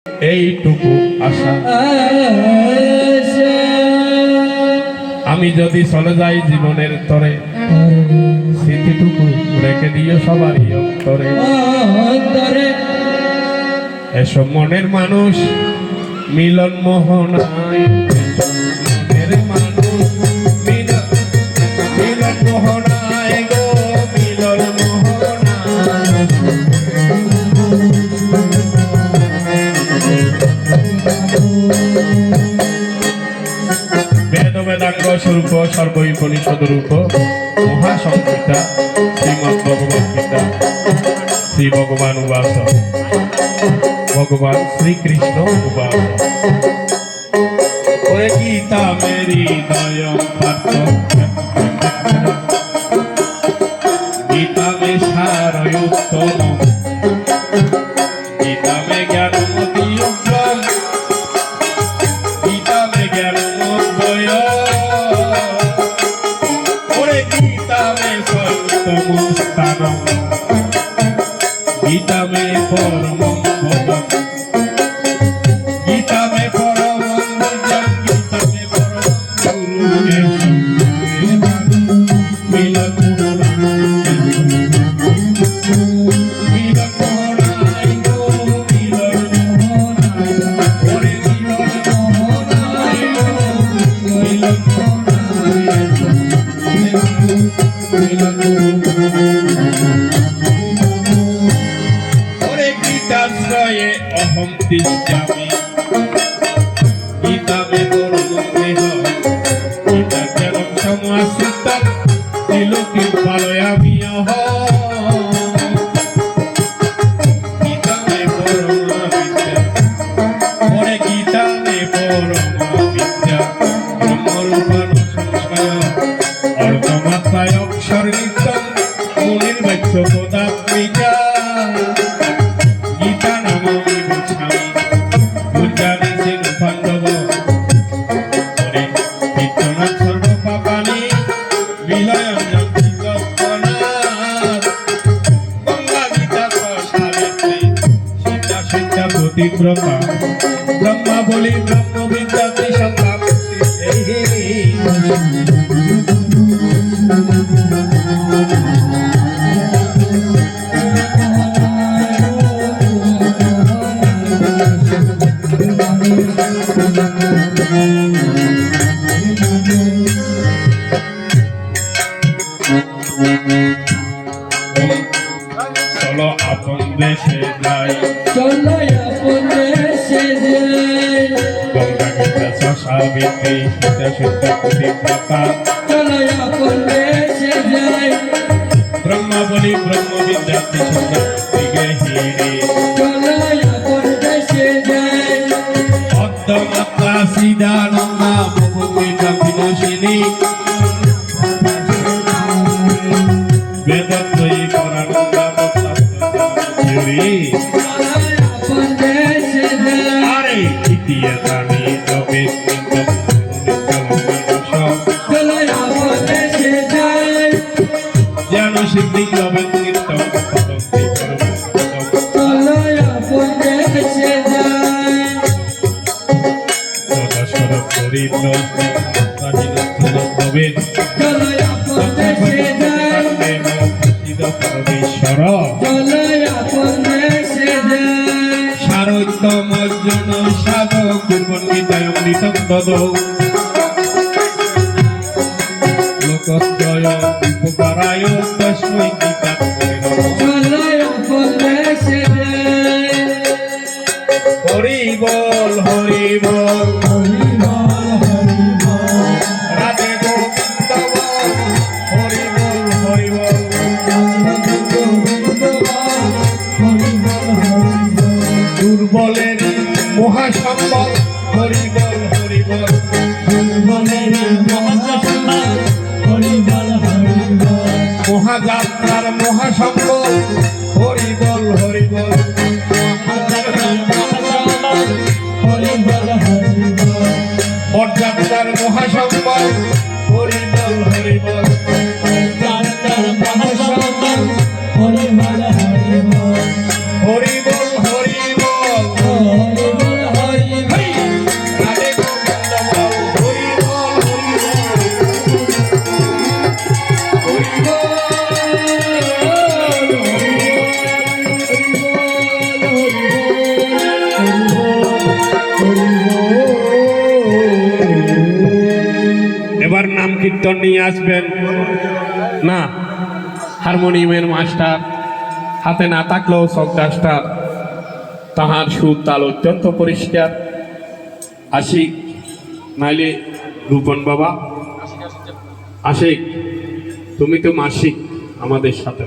এইটুকু আশা আমি যদি চলে যাই জীবনের তরে স্মৃতিটুকু রেখে দিও সবারই অন্তরে। এসব মনের মানুষ মিলন মোহনায়, মনের মানুষ মিলন মোহনায় গো, মিলন মোহনায়। বেদ বেদাঙ্গ স্বরূপ সর্বৈপনিষদরূপ মহাসংহিতা শ্রীমদ্ ভগবদ গীতা শ্রী ভগবান উবাচ, ভগবান শ্রীকৃষ্ণ উবাচ, ওরে গীতা মেরি দয়ম পার্থ, গীতা মে সারয়োত্তম, গীতা মে জ্ঞানমতি উত্তম, গীতা মে জ্ঞানমদ্বয়, ওরে গীতা মে সত্যম স্থানম, গীতা মে পরম পদম, গীতা মে পরম বিদ্যাম, গীতা মে পরম গুরু, মিলন মোহনায়, মিলন মোহনায় গো, মিলন মোহনায়, ওরে মিলন মোহনায় গো, মিলন মোহনায়, মিলন ওরে গীতাশ্রয়ে অহম তিষ্ঠামি, গীতা মে পরম দেহ, গীতা জ্ঞানম সমাশ্রিতম, ত্রিলোকীম পালয়ামি অহম, গীতা মে পরম বিদ্যা, ওরে গীতা মে পরম বিদ্যা, ব্রহ্মরূপাণ সংশয় অর্ধমাত্রায় অক্ষর নিত্যম, মুনির বাক্য পদাত্মিকা, গীতা নামামি বুঝামি, দুর্গানি সিনু পাণ্ডব, ওরে কীর্তনাথ সর্বপাপানি, বিলয়ম যন্তি তৎক্ষণাৎ, গঙ্গা গীতা সাবিত্রী, সীতা সীতা প্রতিব্রতা, ব্রহ্মা বলি ব্রহ্মবিদ্যা ত্রিসন্ধ্যা, চলো আপন দেশে যাই, চলো আপন দেশে যাই, গঙ্গা গীতা সাবিত্রী, সীতা সীতা প্রতিব্রতা, চলো আপন দেশে যাই, ব্রহ্মা বলি ব্রহ্মবিদ্যা ত্রিসন্ধ্যা গৃহিণী, চলো আপন দেশে যাই, অর্ধমাত্রা শ্রীদানন্দা মুকুন্দিতা বিনাশিনী, বেদত্রয়ী পরানন্দা মুক্তাত্মজুরি, আপন দেশে যাই, আরে ইতিয়ে জানি তবে চলো আপন দেশে যাই, যেন সিদ্ধি লবে কীর্তন চলো আপন দেশে যাই, চলো আপন দেশে যাই, পরমেশ্বর চলো আপন দেশে যাই, সারোত্তম জন সাধক কুর্বন্নিতায় অমৃতম দদৌ, লোকত্রয় উপকারায় তস্मै গীতাত্মনে নমঃ। চলো আপন দেশে যাই, হরি বল হরি বল, হরি বল হরি বল, রাধে গোবিন্দ বল, হরি বল হরি বল, গোবিন্দ বল, হরি বল হরি বল, দুর্বলের মহাসম্বল, হরি বল হরি বল, দুর্বলের মহাসম্বল, হরি বল হরি বল, মহাযাত্রার মহাসম্বল, হরি বল হরি বল, হরি বল হরি বল, বরযাত্রার মহাসম্বল, হরি বল হরি বল, যাত্রার মহাসম্বল, হরি বল হরি বল, হরি বল হরি বল, হরি বল এবার নাম কীর্তন নিয়ে আসবেন না হারমোনিয়ামের মাস্টার, হাতে না থাকলেও শব্দাস্টার, তাহার সুর তাল অত্যন্ত পরিষ্কার। আশিক নাইলে রূপন বাবা, আশিক তুমি তো মাসিক আমাদের সাথে।